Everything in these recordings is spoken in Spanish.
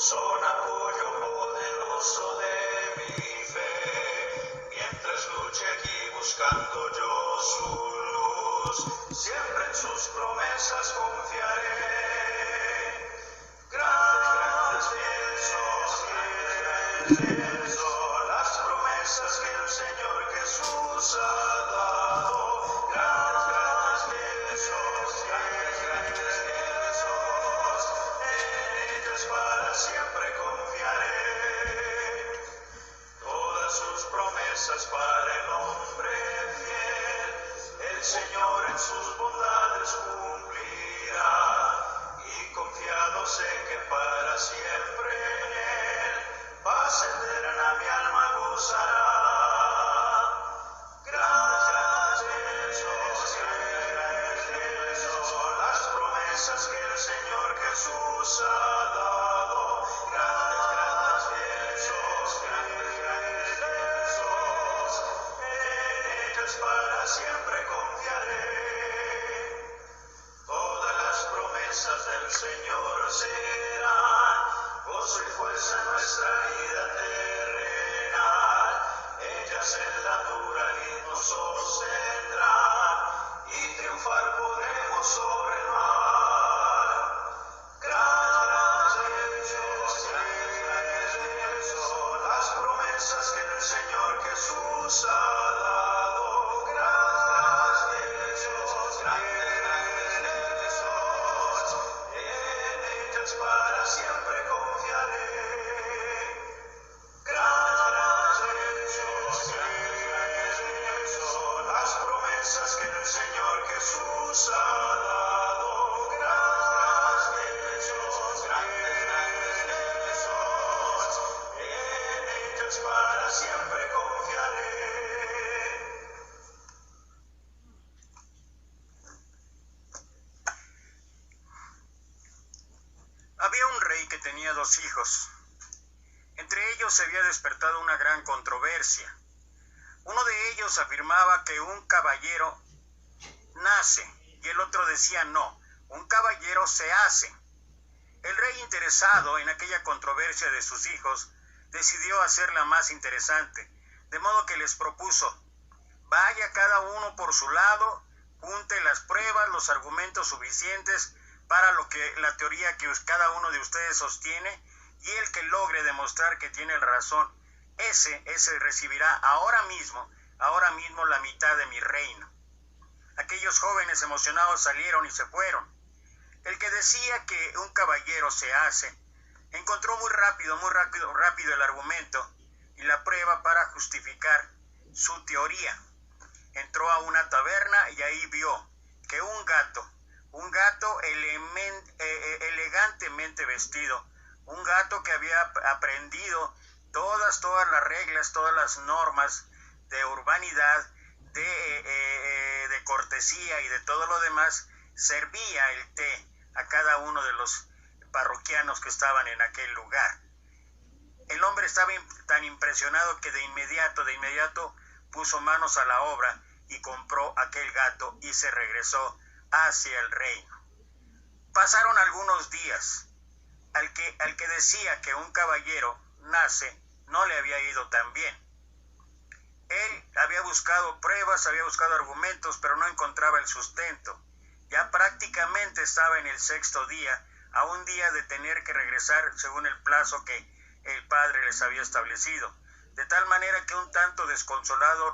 son apoyo poderoso de mi fe, mientras luche aquí buscando yo su luz, siempre en sus promesas confiaré. Grandes son las promesas que el Señor Jesús ha dado. Grandes son, en ellas para siempre confiaré. Todas sus promesas para el hombre fiel, el Señor en sus bondades cumplirá. Y confiado sé que para siempre en Él paz eterna mi alma gozará. Grandes son las promesas que el Señor Jesús ha dado. Grandes son, en ellas para siempre confiaré. Todas las promesas del Señor serán gozo y fuerza en nuestra vida terrenal. Ellas en la pluralidad nos sostendrán y triunfar podremos sobre el mal. Grandes son las promesas que el Señor Jesús ha dado. Grandes son, en ellas para siempre confiaré. Grandes son las promesas que el Señor Jesús ha dado. Grandes son, en ellas para siempre confiaré. Había un rey que tenía 2 hijos. Entre ellos se había despertado una gran controversia. Uno de ellos afirmaba que un caballero nace y el otro decía no, un caballero se hace. El rey, interesado en aquella controversia de sus hijos, decidió hacerla más interesante, de modo que les propuso: vaya cada uno por su lado, junte las pruebas, los argumentos suficientes para la teoría que cada uno de ustedes sostiene, y el que logre demostrar que tiene razón, ese recibirá ahora mismo la mitad de mi reino. Aquellos jóvenes emocionados salieron y se fueron. El que decía que un caballero se hace, encontró muy rápido el argumento y la prueba para justificar su teoría. Entró a una taberna y ahí vio que un gato elegantemente vestido, un gato que había aprendido todas las reglas, todas las normas de urbanidad, de cortesía y de todo lo demás, servía el té a cada uno de los parroquianos que estaban en aquel lugar. El hombre estaba tan impresionado que de inmediato puso manos a la obra y compró aquel gato y se regresó hacia el reino. Pasaron algunos días. Al que decía que un caballero nace no le había ido tan bien. Él había buscado pruebas, había buscado argumentos, pero no encontraba el sustento. Ya prácticamente estaba en el 6º día, a un día de tener que regresar según el plazo que el padre les había establecido. De tal manera que un tanto desconsolado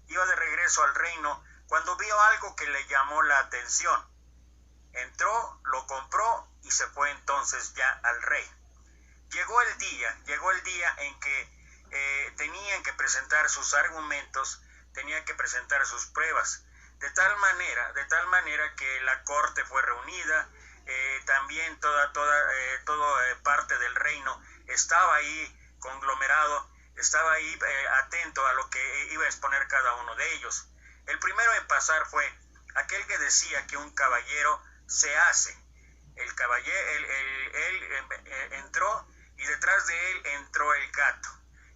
iba de regreso al reino, cuando vio algo que le llamó la atención. Entró, lo compró y se fue entonces ya al rey. Llegó el día en que tenían que presentar sus argumentos, tenían que presentar sus pruebas, de tal manera que la corte fue reunida, también toda parte del reino estaba ahí conglomerado, estaba ahí atento a lo que iba a exponer cada uno de ellos. El primero en pasar fue aquel que decía que un caballero se hace. El caballero, él entró y detrás de él entró el gato.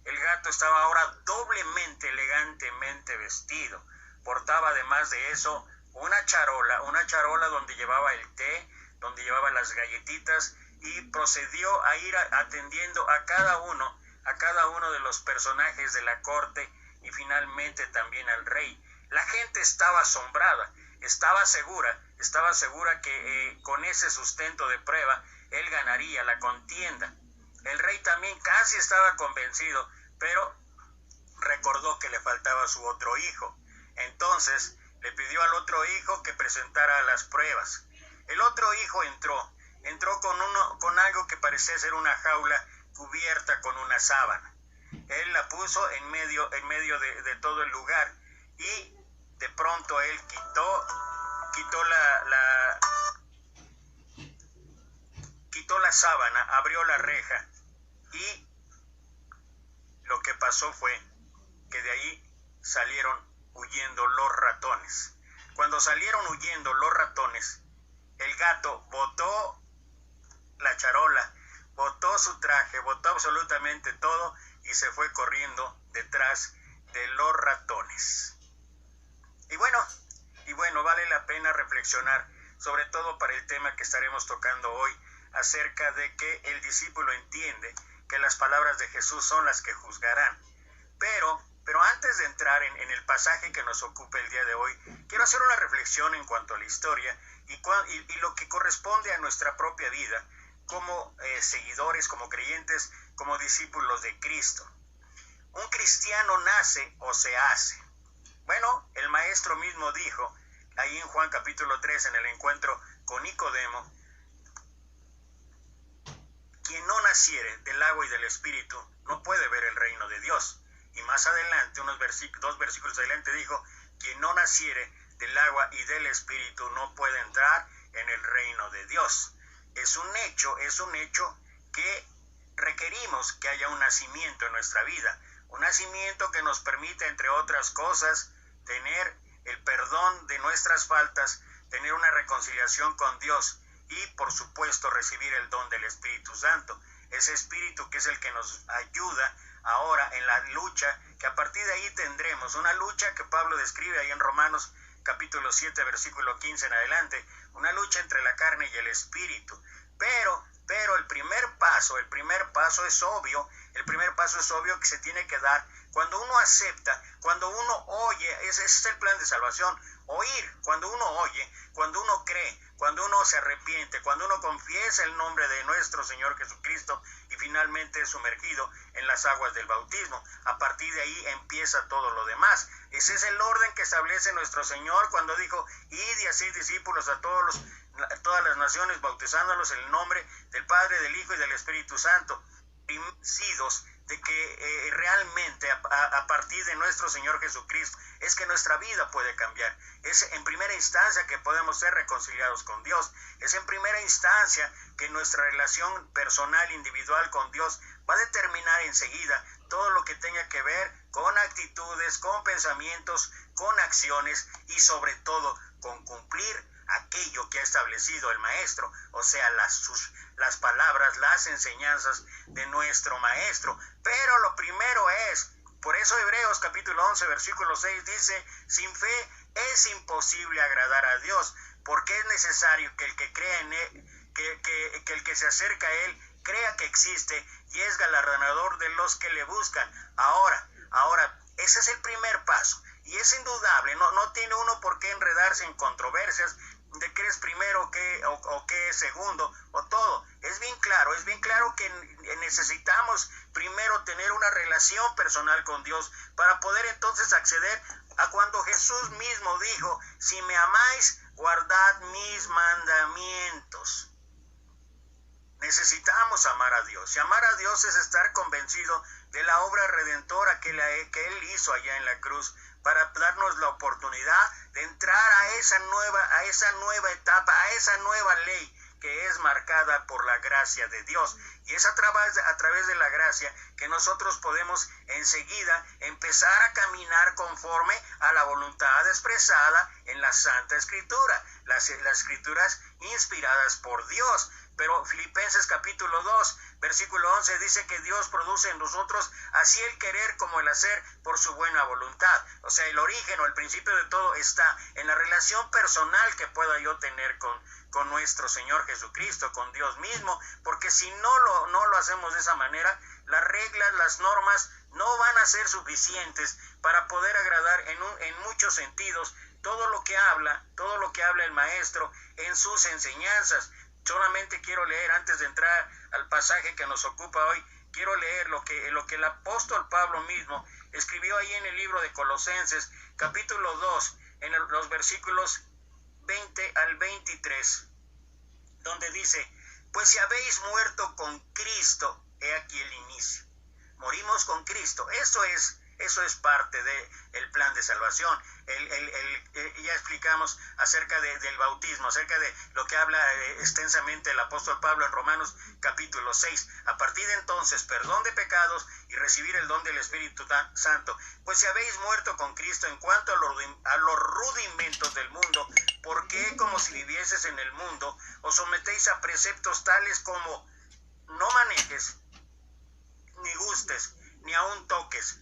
El gato estaba ahora doblemente elegantemente vestido. Portaba además de eso una charola donde llevaba el té, donde llevaba las galletitas y procedió a ir atendiendo a cada uno de los personajes de la corte y finalmente también al rey. La gente estaba asombrada, estaba segura que con ese sustento de prueba él ganaría la contienda. El rey también casi estaba convencido, pero recordó que le faltaba su otro hijo. Entonces le pidió al otro hijo que presentara las pruebas. El otro hijo entró con algo que parecía ser una jaula cubierta con una sábana. Él la puso en medio de todo el lugar y de pronto él quitó la sábana, abrió la reja y lo que pasó fue que de ahí salieron huyendo los ratones. Cuando salieron huyendo los ratones, el gato botó la charola, botó su traje, botó absolutamente todo y se fue corriendo detrás de los ratones. Y bueno, vale la pena reflexionar, sobre todo para el tema que estaremos tocando hoy, acerca de que el discípulo entiende que las palabras de Jesús son las que juzgarán. Pero antes de entrar en el pasaje que nos ocupa el día de hoy, quiero hacer una reflexión en cuanto a la historia y lo que corresponde a nuestra propia vida como seguidores, como creyentes, como discípulos de Cristo. ¿Un cristiano nace o se hace? Bueno, el maestro mismo dijo, ahí en Juan capítulo 3, en el encuentro con Nicodemo, quien no naciere del agua y del Espíritu no puede ver el reino de Dios. Y más adelante, dos versículos adelante dijo, quien no naciere del agua y del Espíritu no puede entrar en el reino de Dios. Es un hecho que requerimos que haya un nacimiento en nuestra vida, un nacimiento que nos permita, entre otras cosas, tener el perdón de nuestras faltas, tener una reconciliación con Dios y, por supuesto, recibir el don del Espíritu Santo. Ese Espíritu que es el que nos ayuda ahora en la lucha, que a partir de ahí tendremos una lucha que Pablo describe ahí en Romanos capítulo 7, versículo 15 en adelante, una lucha entre la carne y el Espíritu. Pero el primer paso es obvio, que se tiene que dar cuando uno acepta, cuando uno oye. Ese es el plan de salvación, oír. Cuando uno oye, cuando uno cree, cuando uno se arrepiente, cuando uno confiesa el nombre de nuestro Señor Jesucristo y finalmente es sumergido en las aguas del bautismo. A partir de ahí empieza todo lo demás. Ese es el orden que establece nuestro Señor cuando dijo, id y haced discípulos a todas las naciones, bautizándolos en el nombre del Padre, del Hijo y del Espíritu Santo. Convencidos de que realmente a partir de nuestro Señor Jesucristo es que nuestra vida puede cambiar. Es en primera instancia que podemos ser reconciliados con Dios. Es en primera instancia que nuestra relación personal, individual con Dios va a determinar enseguida todo lo que tenga que ver con actitudes, con pensamientos, con acciones y sobre todo con cumplir aquello que ha establecido el maestro, o sea, las palabras, las enseñanzas de nuestro maestro. Pero lo primero es, por eso Hebreos capítulo 11, versículo 6 dice, sin fe es imposible agradar a Dios, porque es necesario que el que crea en él, que el que se acerca a él, crea que existe y es galardonador de los que le buscan. Ahora, ese es el primer paso. Y es indudable, no tiene uno por qué enredarse en controversias de qué es primero o qué es segundo o todo. Es bien claro que necesitamos primero tener una relación personal con Dios para poder entonces acceder a cuando Jesús mismo dijo, si me amáis, guardad mis mandamientos. Necesitamos amar a Dios. Y amar a Dios es estar convencido de la obra redentora que Él hizo allá en la cruz, para darnos la oportunidad de entrar a esa nueva etapa, a esa nueva ley que es marcada por la gracia de Dios. Y es a través de la gracia que nosotros podemos enseguida empezar a caminar conforme a la voluntad expresada en la Santa Escritura, las Escrituras inspiradas por Dios. pero Filipenses capítulo 2, versículo 11 dice que Dios produce en nosotros así el querer como el hacer por su buena voluntad. O sea, el origen o el principio de todo está en la relación personal que pueda yo tener con nuestro Señor Jesucristo, con Dios mismo, porque si no lo hacemos de esa manera, las reglas, las normas no van a ser suficientes para poder agradar en muchos sentidos todo lo que habla el maestro en sus enseñanzas. Solamente quiero leer, antes de entrar al pasaje que nos ocupa hoy, quiero leer lo que el apóstol Pablo mismo escribió ahí en el libro de Colosenses, capítulo 2, en los versículos 20 al 23, donde dice: pues si habéis muerto con Cristo, he aquí el inicio. Morimos con Cristo. Eso es parte del plan de salvación. Ya explicamos acerca del bautismo, acerca de lo que habla extensamente el apóstol Pablo en Romanos capítulo 6. A partir de entonces, perdón de pecados y recibir el don del Espíritu Santo. Pues si habéis muerto con Cristo en cuanto a los rudimentos del mundo, porque como si vivieses en el mundo, os sometéis a preceptos tales como: no manejes, ni gustes, ni aun toques,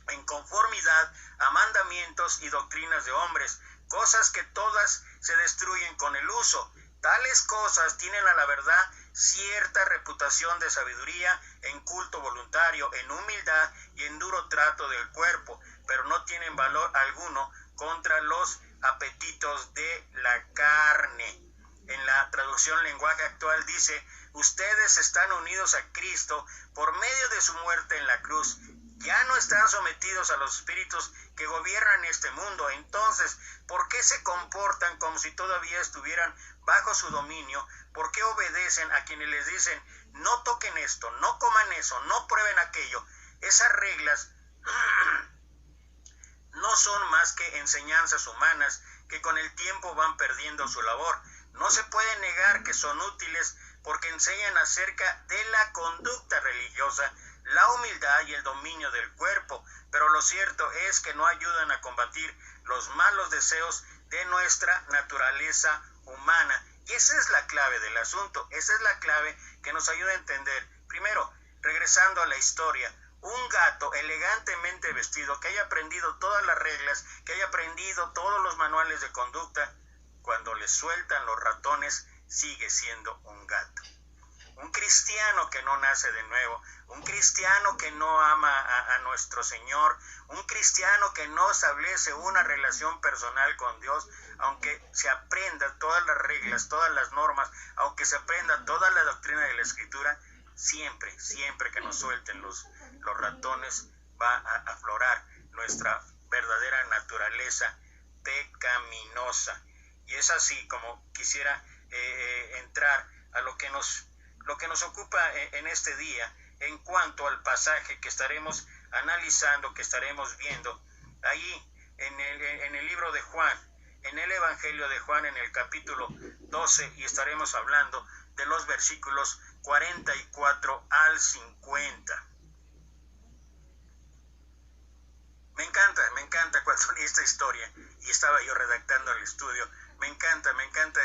en conformidad a mandamientos y doctrinas de hombres, cosas que todas se destruyen con el uso. Tales cosas tienen a la verdad cierta reputación de sabiduría en culto voluntario, en humildad y en duro trato del cuerpo, pero no tienen valor alguno contra los apetitos de la carne. En la traducción lenguaje actual dice: ustedes están unidos a Cristo por medio de su muerte en la cruz. Ya no están sometidos a los espíritus que gobiernan este mundo. Entonces, ¿por qué se comportan como si todavía estuvieran bajo su dominio? ¿Por qué obedecen a quienes les dicen: no toquen esto, no coman eso, no prueben aquello? Esas reglas no son más que enseñanzas humanas que con el tiempo van perdiendo su labor. No se puede negar que son útiles porque enseñan acerca de la conducta religiosa, la humildad y el dominio del cuerpo, pero lo cierto es que no ayudan a combatir los malos deseos de nuestra naturaleza humana. Y esa es la clave del asunto, esa es la clave que nos ayuda a entender. Primero, regresando a la historia, un gato elegantemente vestido, que haya aprendido todas las reglas, que haya aprendido todos los manuales de conducta, cuando le sueltan los ratones, sigue siendo un gato. Un cristiano que no nace de nuevo, un cristiano que no ama a nuestro Señor, un cristiano que no establece una relación personal con Dios, aunque se aprenda todas las reglas, todas las normas, aunque se aprenda toda la doctrina de la Escritura, siempre que nos suelten los ratones, va a aflorar nuestra verdadera naturaleza pecaminosa. Y es así como quisiera entrar a lo que nos ocupa en este día, en cuanto al pasaje que estaremos analizando, que estaremos viendo ahí en el libro de Juan, en el Evangelio de Juan, en el capítulo 12, y estaremos hablando de los versículos 44 al 50. Me encanta cuando leí esta historia y estaba yo redactando el estudio. Me encanta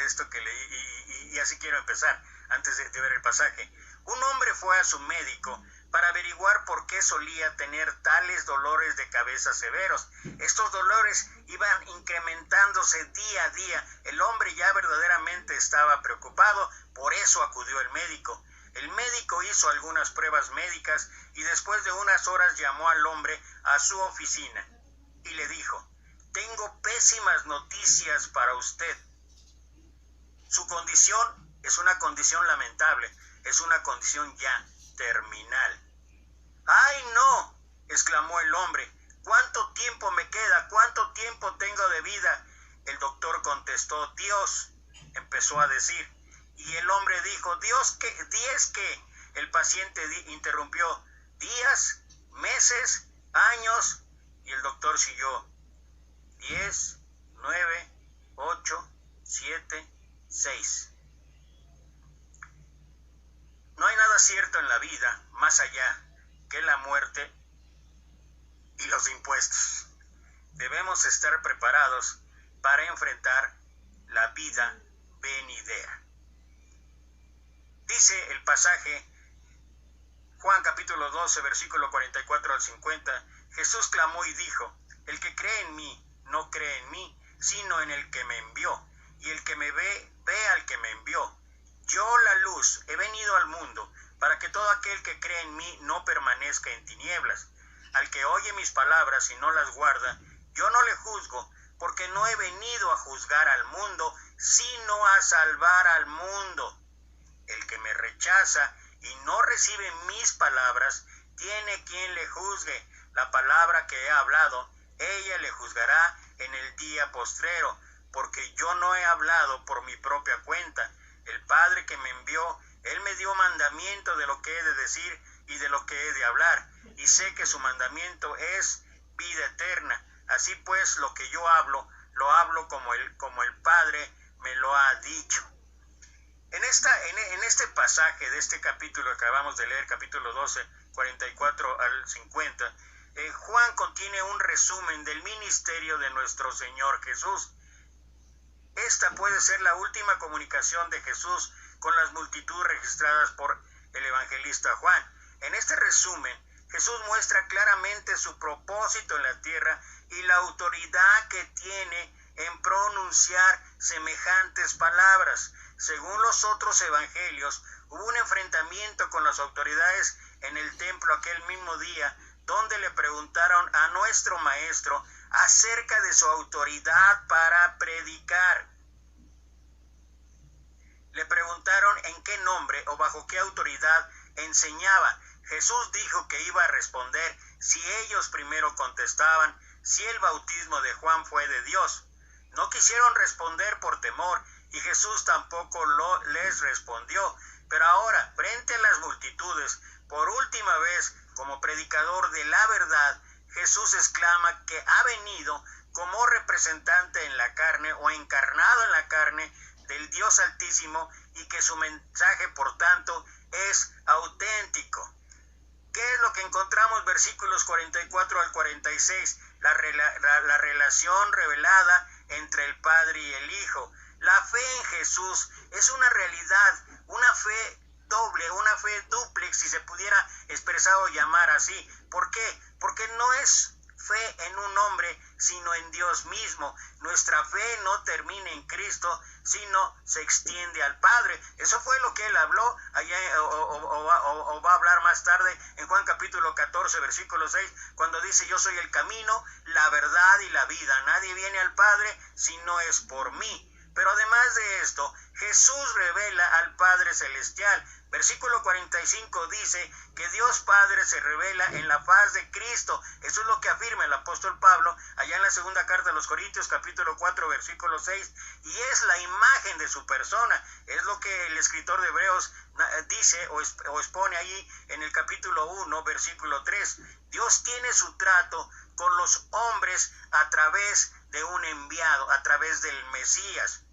esto que leí y así quiero empezar antes de ver el pasaje. Un hombre fue a su médico para averiguar por qué solía tener tales dolores de cabeza severos. Estos dolores iban incrementándose día a día. El hombre ya verdaderamente estaba preocupado, por eso acudió el médico. El médico hizo algunas pruebas médicas y después de unas horas llamó al hombre a su oficina y le dijo: tengo pésimas noticias para usted. Su condición es una condición lamentable, es una condición ya terminal. ¡Ay, no!, exclamó el hombre. ¿Cuánto tiempo me queda? ¿Cuánto tiempo tengo de vida? El doctor contestó: Dios, empezó a decir. Y el hombre dijo: ¿Dios qué? ¿10 qué? El paciente interrumpió: días, meses, años. Y el doctor siguió: 10, 9, 8, 7, 6. No hay nada cierto en la vida más allá que la muerte y los impuestos. Debemos estar preparados para enfrentar la vida venidera. Dice el pasaje, Juan capítulo 12, versículo 44 al 50, Jesús clamó y dijo, el que cree en mí, no cree en mí, sino en el que me envió, y el que me ve, ve al que me envió. Yo, la luz, he venido al mundo, para que todo aquel que cree en mí no permanezca en tinieblas. Al que oye mis palabras y no las guarda, yo no le juzgo, porque no he venido a juzgar al mundo, sino a salvar al mundo. El que me rechaza y no recibe mis palabras, tiene quien le juzgue. La palabra que he hablado, ella le juzgará en el día postrero, porque yo no he hablado por mi propia cuenta. El Padre que me envió, Él me dio mandamiento de lo que he de decir y de lo que he de hablar, y sé que su mandamiento es vida eterna. Así pues, lo que yo hablo, lo hablo como el Padre me lo ha dicho. En este pasaje de este capítulo que acabamos de leer, capítulo 12, 44 al 50, Juan contiene un resumen del ministerio de nuestro Señor Jesús. Esta puede ser la última comunicación de Jesús con las multitudes registradas por el evangelista Juan. En este resumen, Jesús muestra claramente su propósito en la tierra y la autoridad que tiene en pronunciar semejantes palabras. Según los otros evangelios, hubo un enfrentamiento con las autoridades en el templo aquel mismo día, donde le preguntaron a nuestro maestro acerca de su autoridad para predicar. Le preguntaron en qué nombre o bajo qué autoridad enseñaba. Jesús dijo que iba a responder si ellos primero contestaban si el bautismo de Juan fue de Dios. No quisieron responder por temor y Jesús tampoco les respondió. Pero ahora, frente a las multitudes, por última vez, como predicador de la verdad, Jesús exclama que ha venido como representante en la carne o encarnado en la carne del Dios Altísimo y que su mensaje, por tanto, es auténtico. ¿Qué es lo que encontramos? Versículos 44 al 46, la relación revelada entre el Padre y el Hijo. La fe en Jesús es una realidad, una fe doble, una fe dúplex, si se pudiera expresar o llamar así. ¿Por qué? Porque no es fe en un hombre, sino en Dios mismo. Nuestra fe no termina en Cristo, sino se extiende al Padre. Eso fue lo que él habló allá, o va a hablar más tarde en Juan capítulo 14, versículo 6, cuando dice: yo soy el camino, la verdad y la vida. Nadie viene al Padre si no es por mí. Pero además de esto, Jesús revela al Padre Celestial. Versículo 45 dice que Dios Padre se revela en la faz de Cristo. Eso es lo que afirma el apóstol Pablo allá en la segunda carta a los Corintios, capítulo 4, versículo 6. Y es la imagen de su persona. Es lo que el escritor de Hebreos dice o expone ahí en el capítulo 1, versículo 3. Dios tiene su trato con los hombres a través de un enviado, a través del Mesías.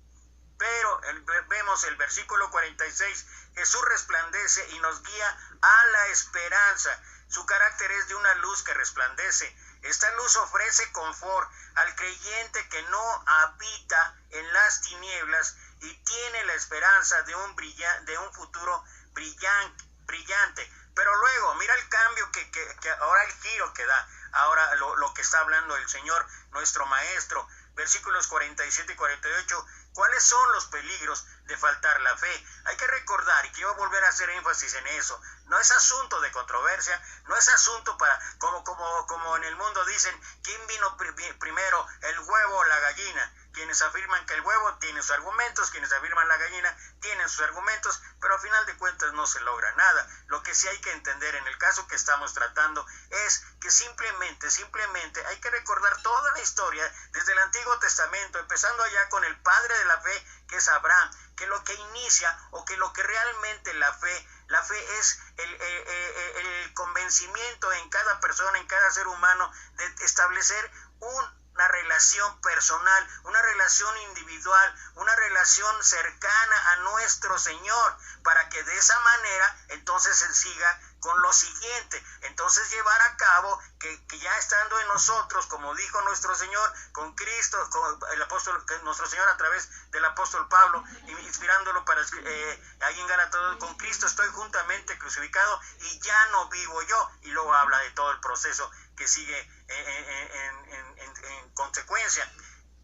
Pero vemos el versículo 46, Jesús resplandece y nos guía a la esperanza. Su carácter es de una luz que resplandece. Esta luz ofrece confort al creyente que no habita en las tinieblas y tiene la esperanza de un futuro brillante. Pero luego, mira el cambio que ahora, el giro que da, ahora lo que está hablando el Señor, nuestro Maestro. Versículos 47 y 48, ¿cuáles son los peligros de faltar la fe? Hay que recordar, y quiero volver a hacer énfasis en eso, no es asunto de controversia, no es asunto para, como en el mundo dicen, ¿quién vino primero, el huevo o la gallina? Quienes afirman que el huevo tiene sus argumentos, quienes afirman la gallina tienen sus argumentos, pero al final de cuentas no se logra nada. Lo que sí hay que entender en el caso que estamos tratando es que simplemente hay que recordar toda la historia desde el Antiguo Testamento, empezando allá con el padre de la fe, que es Abraham, que lo que inicia o que lo que realmente la fe es el convencimiento en cada persona, en cada ser humano, de establecer una relación personal, una relación individual, una relación cercana a nuestro Señor, para que de esa manera entonces se siga con lo siguiente: entonces llevar a cabo que ya estando en nosotros, como dijo nuestro Señor, con Cristo, con el apóstol, nuestro Señor a través del apóstol Pablo, inspirándolo para ahí en Gálatas, con Cristo estoy juntamente crucificado y ya no vivo yo, y luego habla de todo el proceso que sigue en consecuencia.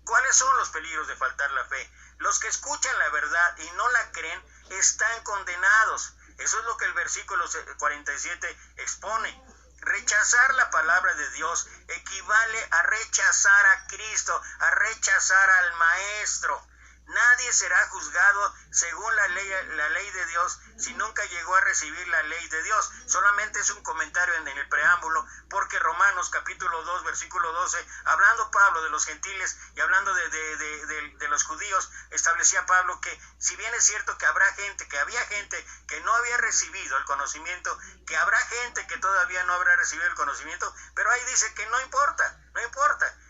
¿Cuáles son los peligros de faltar la fe? Los que escuchan la verdad y no la creen están condenados. Eso es lo que el versículo 47 expone. Rechazar la palabra de Dios equivale a rechazar a Cristo, a rechazar al Maestro. Nadie será juzgado según la ley de Dios si nunca llegó a recibir la ley de Dios. Solamente es un comentario en el preámbulo, porque Romanos capítulo 2 versículo 12, hablando Pablo de los gentiles y hablando de los judíos, establecía Pablo que si bien es cierto que había gente que no había recibido el conocimiento, que habrá gente que todavía no habrá recibido el conocimiento, pero ahí dice que no importa.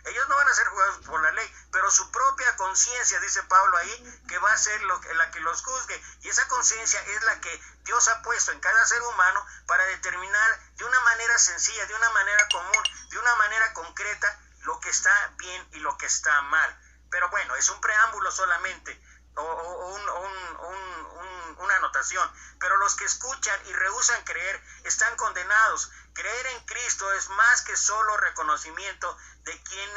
Ellos no van a ser juzgados por la ley, pero su propia conciencia, dice Pablo ahí, que va a ser la que los juzgue. Y esa conciencia es la que Dios ha puesto en cada ser humano para determinar de una manera sencilla, de una manera común, de una manera concreta, lo que está bien y lo que está mal. Pero bueno, es un preámbulo solamente, una anotación. Pero los que escuchan y rehúsan creer están condenados. Creer en Cristo es más que solo reconocimiento de quién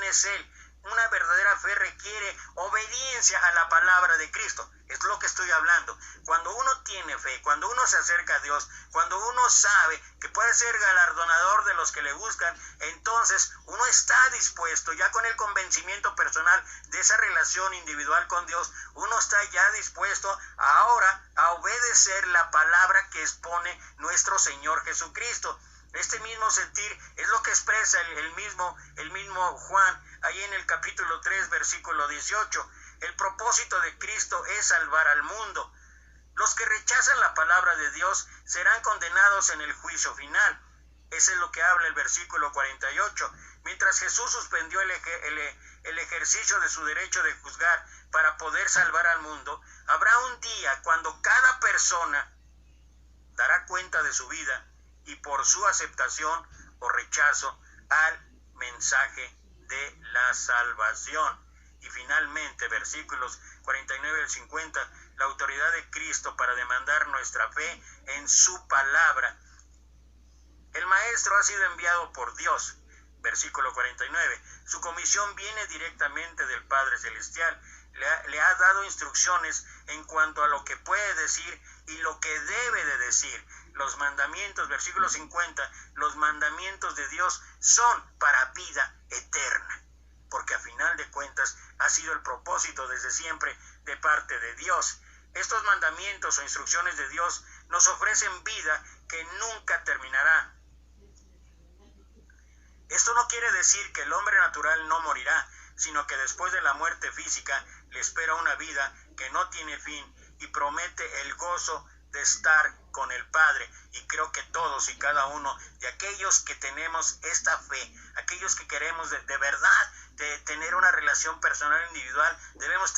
es Él. Una verdadera fe requiere obediencia a la palabra de Cristo. Es lo que estoy hablando. Cuando uno tiene fe, cuando uno se acerca a Dios, cuando uno sabe que puede ser galardonador de los que le buscan, entonces uno está dispuesto, ya con el convencimiento personal de esa relación individual con Dios, uno está ya dispuesto ahora a obedecer la palabra que expone nuestro Señor Jesucristo. Este mismo sentir es lo que expresa el mismo Juan, ahí en el capítulo 3, versículo 18. El propósito de Cristo es salvar al mundo. Los que rechazan la palabra de Dios serán condenados en el juicio final. Eso es lo que habla el versículo 48. Mientras Jesús suspendió el ejercicio de su derecho de juzgar para poder salvar al mundo, habrá un día cuando cada persona dará cuenta de su vida y por su aceptación o rechazo al mensaje de la salvación. Y finalmente, versículos 49 al 50, la autoridad de Cristo para demandar nuestra fe en su palabra. El Maestro ha sido enviado por Dios. Versículo 49, su comisión viene directamente del Padre Celestial. Le ha dado instrucciones en cuanto a lo que puede decir y lo que debe de decir. Los mandamientos, versículo 50, los mandamientos de Dios son para vida eterna, porque a final de cuentas ha sido el propósito desde siempre de parte de Dios. Estos mandamientos o instrucciones de Dios nos ofrecen vida que nunca terminará. Esto no quiere decir que el hombre natural no morirá, sino que después de la muerte física le espera una vida que no tiene fin y promete el gozo de estar con el Padre. Y creo que todos y cada uno de aquellos que tenemos esta fe, aquellos que queremos de verdad de tener una relación personal individual, queremos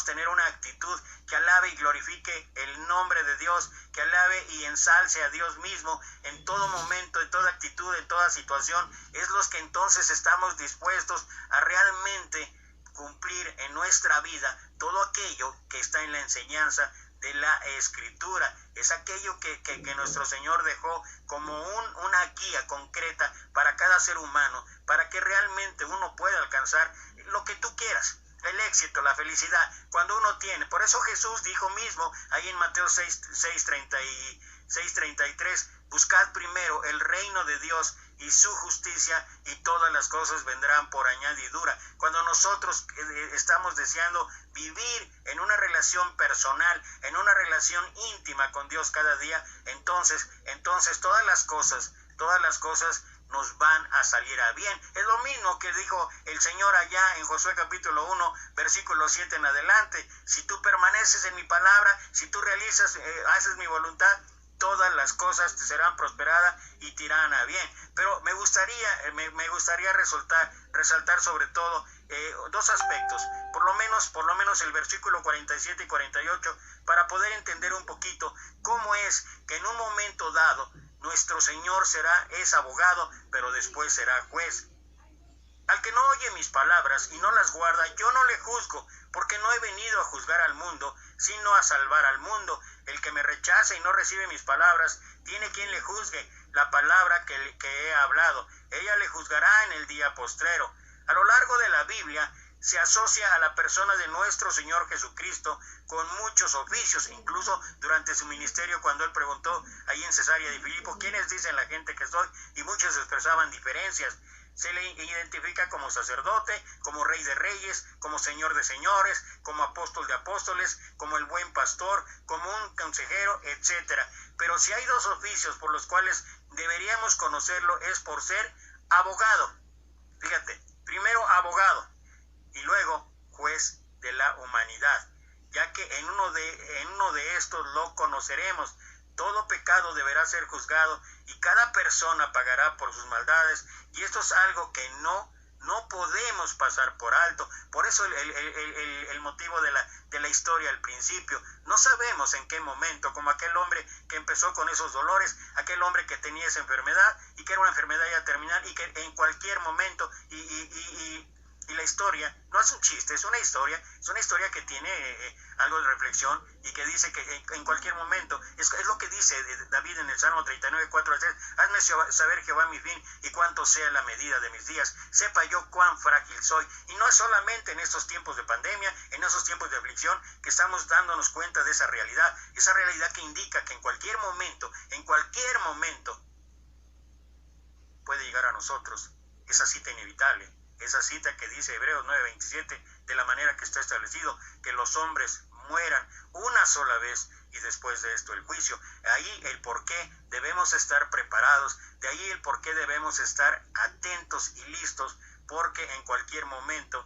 tener una actitud que alabe y glorifique el nombre de Dios, que alabe y ensalce a Dios mismo en todo momento, en toda actitud, en toda situación. Es los que entonces estamos dispuestos a realmente cumplir en nuestra vida todo aquello que está en la enseñanza de la Escritura. Es aquello que nuestro Señor dejó como una guía concreta para cada ser humano, para que realmente uno pueda alcanzar lo que tú quieras, el éxito, la felicidad, cuando uno tiene. Por eso Jesús dijo mismo ahí en Mateo 6:33, buscad primero el reino de Dios y su justicia, y todas las cosas vendrán por añadidura. Cuando nosotros estamos deseando vivir en una relación personal, en una relación íntima con Dios cada día, entonces todas las cosas nos van a salir a bien. Es lo mismo que dijo el Señor allá en Josué capítulo 1, versículo 7 en adelante. Si tú permaneces en mi palabra, si tú haces mi voluntad, todas las cosas te serán prosperadas y te irán a bien. Pero me gustaría resaltar sobre todo dos aspectos, por lo menos el versículo 47 y 48, para poder entender un poquito cómo es que en un momento dado nuestro Señor es abogado, pero después será juez. Al que no oye mis palabras y no las guarda, yo no le juzgo, porque no he venido a juzgar al mundo, sino a salvar al mundo. El que me rechaza y no recibe mis palabras, tiene quien le juzgue la palabra que he hablado. Ella le juzgará en el día postrero. A lo largo de la Biblia se asocia a la persona de nuestro Señor Jesucristo con muchos oficios, incluso durante su ministerio, cuando él preguntó ahí en Cesarea de Filipo, ¿quiénes dicen la gente que soy? Y muchos expresaban diferencias. Se le identifica como sacerdote, como rey de reyes, como señor de señores, como apóstol de apóstoles, como el buen pastor, como un consejero, etc. Pero si hay dos oficios por los cuales deberíamos conocerlo, es por ser abogado. Fíjate, primero abogado y luego juez de la humanidad, ya que en uno de estos lo conoceremos. Todo pecado deberá ser juzgado y cada persona pagará por sus maldades, y esto es algo que no podemos pasar por alto. Por eso el motivo de la historia al principio. No sabemos en qué momento, como aquel hombre que empezó con esos dolores, aquel hombre que tenía esa enfermedad y que era una enfermedad ya terminal y que en cualquier momento y la historia no es un chiste, es una historia que tiene algo de reflexión y que dice que en cualquier momento, es lo que dice David en el Salmo 39, 4 al 3, hazme saber Jehová mi fin y cuánto sea la medida de mis días, sepa yo cuán frágil soy. Y no es solamente en estos tiempos de pandemia, en esos tiempos de aflicción, que estamos dándonos cuenta de esa realidad que indica que en cualquier momento puede llegar a nosotros esa cita inevitable. Esa cita que dice Hebreos 9:27, de la manera que está establecido, que los hombres mueran una sola vez y después de esto el juicio. Ahí el por qué debemos estar preparados, de ahí el por qué debemos estar atentos y listos, porque en cualquier momento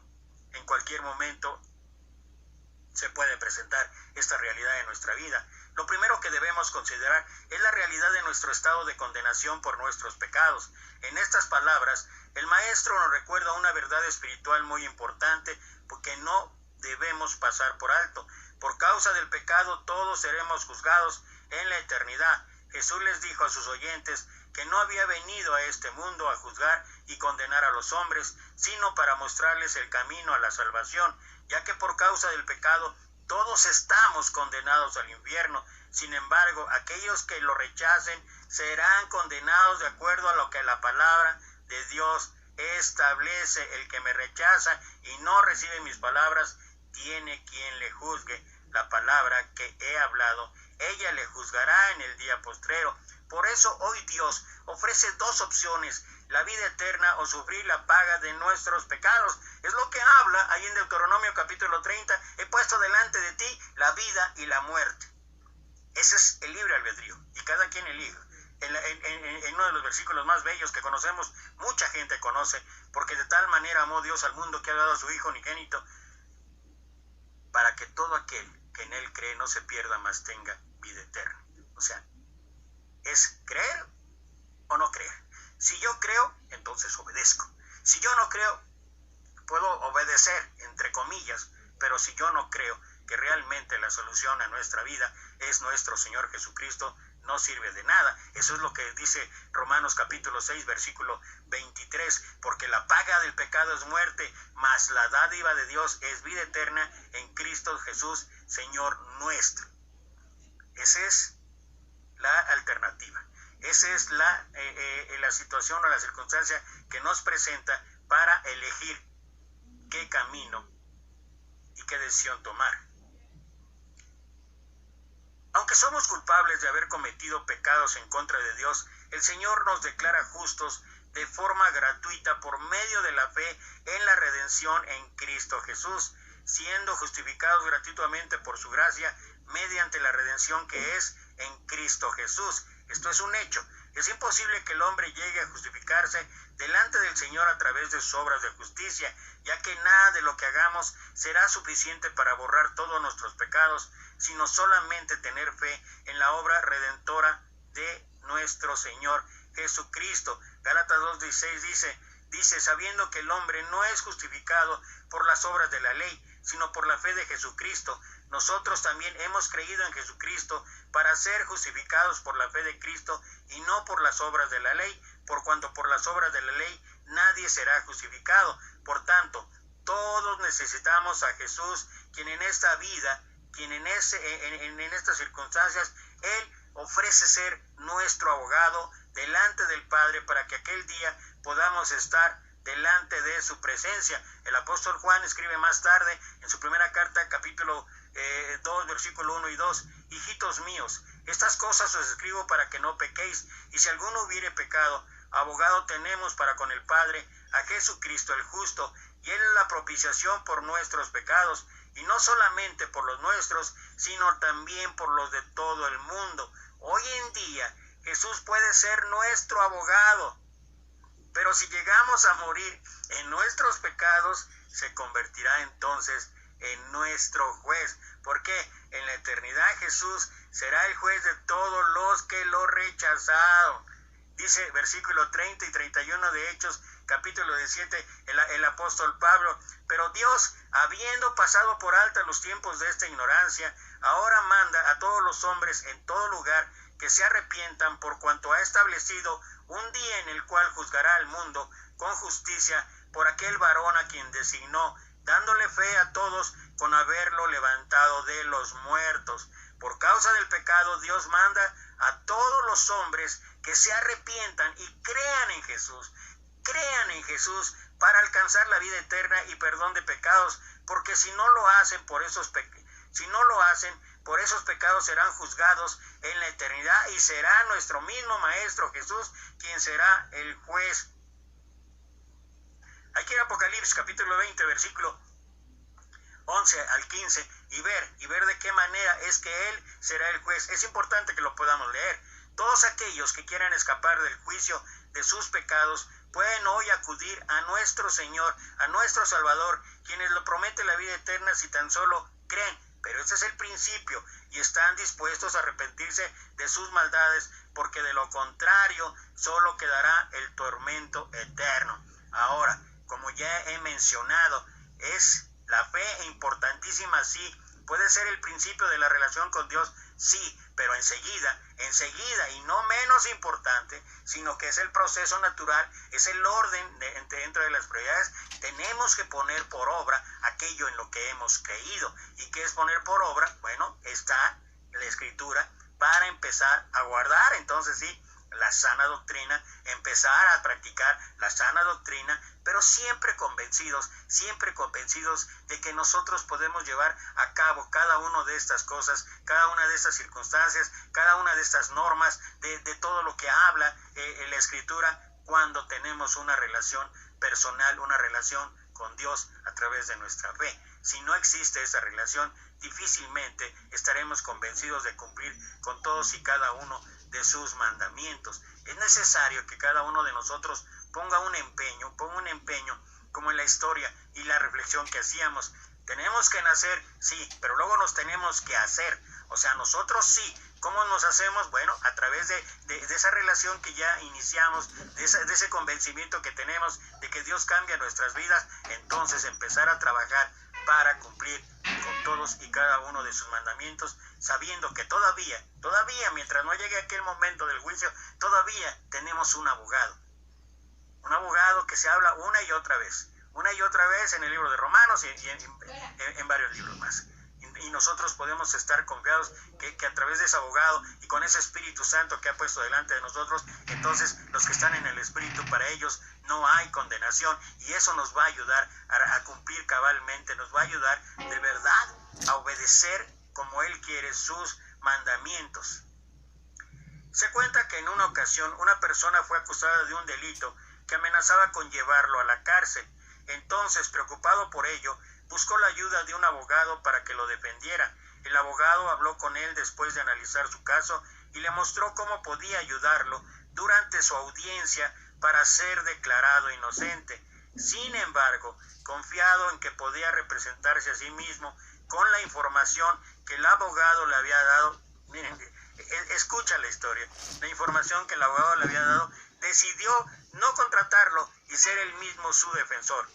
se puede presentar esta realidad en nuestra vida. Lo primero que debemos considerar es la realidad de nuestro estado de condenación por nuestros pecados. En estas palabras, el maestro nos recuerda una verdad espiritual muy importante, porque no debemos pasar por alto. Por causa del pecado todos seremos juzgados en la eternidad. Jesús les dijo a sus oyentes que no había venido a este mundo a juzgar y condenar a los hombres, sino para mostrarles el camino a la salvación, ya que por causa del pecado todos estamos condenados al infierno. Sin embargo, aquellos que lo rechacen serán condenados de acuerdo a lo que la palabra de Dios establece. El que me rechaza y no recibe mis palabras, tiene quien le juzgue la palabra que he hablado. Ella le juzgará en el día postrero. Por eso hoy Dios ofrece dos opciones: la vida eterna o sufrir la paga de nuestros pecados. Es lo que habla ahí en Deuteronomio capítulo 30. He puesto delante de ti la vida y la muerte. Ese es el libre albedrío, y cada quien elige. En uno de los versículos más bellos que conocemos, mucha gente conoce, porque de tal manera amó Dios al mundo que ha dado a su Hijo unigénito, para que todo aquel que en él cree no se pierda, mas tenga vida eterna. O sea, es creer o no creer. Si yo creo, entonces obedezco. Si yo no creo, puedo obedecer, entre comillas, pero si yo no creo que realmente la solución a nuestra vida es nuestro Señor Jesucristo, no sirve de nada. Eso es lo que dice Romanos capítulo 6, versículo 23, porque la paga del pecado es muerte, mas la dádiva de Dios es vida eterna en Cristo Jesús, Señor nuestro. Esa es la alternativa. Esa es la situación o la circunstancia que nos presenta para elegir qué camino y qué decisión tomar. Aunque somos culpables de haber cometido pecados en contra de Dios, el Señor nos declara justos de forma gratuita por medio de la fe en la redención en Cristo Jesús, siendo justificados gratuitamente por su gracia mediante la redención que es en Cristo Jesús. Esto es un hecho. Es imposible que el hombre llegue a justificarse delante del Señor a través de sus obras de justicia, ya que nada de lo que hagamos será suficiente para borrar todos nuestros pecados, sino solamente tener fe en la obra redentora de nuestro Señor Jesucristo. Gálatas 2:16 dice, sabiendo que el hombre no es justificado por las obras de la ley, sino por la fe de Jesucristo. Nosotros también hemos creído en Jesucristo para ser justificados por la fe de Cristo y no por las obras de la ley, por cuanto por las obras de la ley nadie será justificado. Por tanto, todos necesitamos a Jesús, quien en esta vida, quien en estas circunstancias, Él ofrece ser nuestro abogado delante del Padre para que aquel día podamos estar delante de su presencia. El apóstol Juan escribe más tarde en su primera carta, capítulo 2, versículo 1 y 2, hijitos míos, estas cosas os escribo para que no pequéis, y si alguno hubiere pecado, abogado tenemos para con el Padre, a Jesucristo el justo, y Él es la propiciación por nuestros pecados, y no solamente por los nuestros, sino también por los de todo el mundo. Hoy en día Jesús puede ser nuestro abogado, pero si llegamos a morir en nuestros pecados, se convertirá entonces en nuestro juez, porque en la eternidad Jesús será el juez de todos los que lo rechazaron. Dice versículo 30 y 31 de Hechos, capítulo 17, el apóstol Pablo, pero Dios, habiendo pasado por alto los tiempos de esta ignorancia, ahora manda a todos los hombres en todo lugar que se arrepientan, por cuanto ha establecido un día en el cual juzgará al mundo con justicia por aquel varón a quien designó, dándole fe a todos con haberlo levantado de los muertos. Por causa del pecado, Dios manda a todos los hombres que se arrepientan y crean en Jesús para alcanzar la vida eterna y perdón de pecados, porque si no lo hacen por esos pecados serán juzgados en la eternidad, y será nuestro mismo Maestro Jesús quien será el juez. Hay que ir a Apocalipsis capítulo 20, versículo 11 al 15 y ver de qué manera es que Él será el juez. Es importante que lo podamos leer. Todos aquellos que quieran escapar del juicio de sus pecados pueden hoy acudir a nuestro Señor, a nuestro Salvador, quienes lo promete la vida eterna si tan solo creen. Pero este es el principio, y están dispuestos a arrepentirse de sus maldades, porque de lo contrario solo quedará el tormento eterno. Ahora, como ya he mencionado, es la fe importantísima, sí. Puede ser el principio de la relación con Dios, sí, pero enseguida, y no menos importante, sino que es el proceso natural, es el orden dentro de las prioridades. Tenemos que poner por obra aquello en lo que hemos creído. ¿Y qué es poner por obra? Bueno, está la Escritura para empezar a guardar, entonces sí, la sana doctrina, empezar a practicar la sana doctrina, pero siempre convencidos de que nosotros podemos llevar a cabo cada una de estas cosas, cada una de estas circunstancias, cada una de estas normas, de todo lo que habla la Escritura, cuando tenemos una relación personal, una relación con Dios a través de nuestra fe. Si no existe esa relación, difícilmente estaremos convencidos de cumplir con todos y cada uno de sus mandamientos. Es necesario que cada uno de nosotros ponga un empeño, como en la historia y la reflexión que hacíamos. Tenemos que nacer, sí, pero luego nos tenemos que hacer. O sea, nosotros sí. ¿Cómo nos hacemos? Bueno, a través de esa relación que ya iniciamos, de ese convencimiento que tenemos de que Dios cambia nuestras vidas, entonces empezar a trabajar para cumplir con todos y cada uno de sus mandamientos, sabiendo que todavía, mientras no llegue aquel momento del juicio, todavía tenemos un abogado que se habla una y otra vez en el libro de Romanos y en varios libros más. Y nosotros podemos estar confiados que a través de ese abogado y con ese Espíritu Santo que ha puesto delante de nosotros, entonces los que están en el Espíritu, para ellos no hay condenación, y eso nos va a ayudar a cumplir cabalmente, nos va a ayudar de verdad a obedecer como Él quiere sus mandamientos. Se cuenta que en una ocasión una persona fue acusada de un delito que amenazaba con llevarlo a la cárcel. Entonces, preocupado por ello, buscó la ayuda de un abogado para que lo defendiera. El abogado habló con él después de analizar su caso y le mostró cómo podía ayudarlo durante su audiencia para ser declarado inocente. Sin embargo, confiado en que podía representarse a sí mismo con la información que el abogado le había dado, miren, escucha la historia, la información que el abogado le había dado, decidió no contratarlo y ser él mismo su defensor.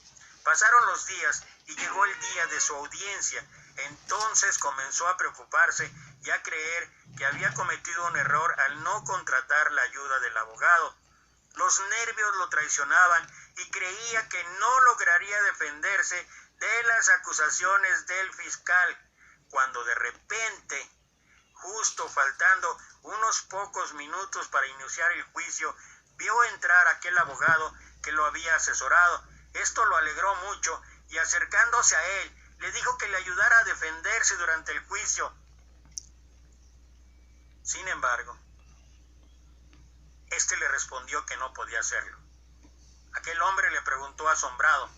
Pasaron los días y llegó el día de su audiencia. Entonces comenzó a preocuparse y a creer que había cometido un error al no contratar la ayuda del abogado. Los nervios lo traicionaban y creía que no lograría defenderse de las acusaciones del fiscal, cuando de repente, justo faltando unos pocos minutos para iniciar el juicio, vio entrar aquel abogado que lo había asesorado. Esto lo alegró mucho y acercándose a él, le dijo que le ayudara a defenderse durante el juicio. Sin embargo, este le respondió que no podía hacerlo. Aquel hombre le preguntó asombrado: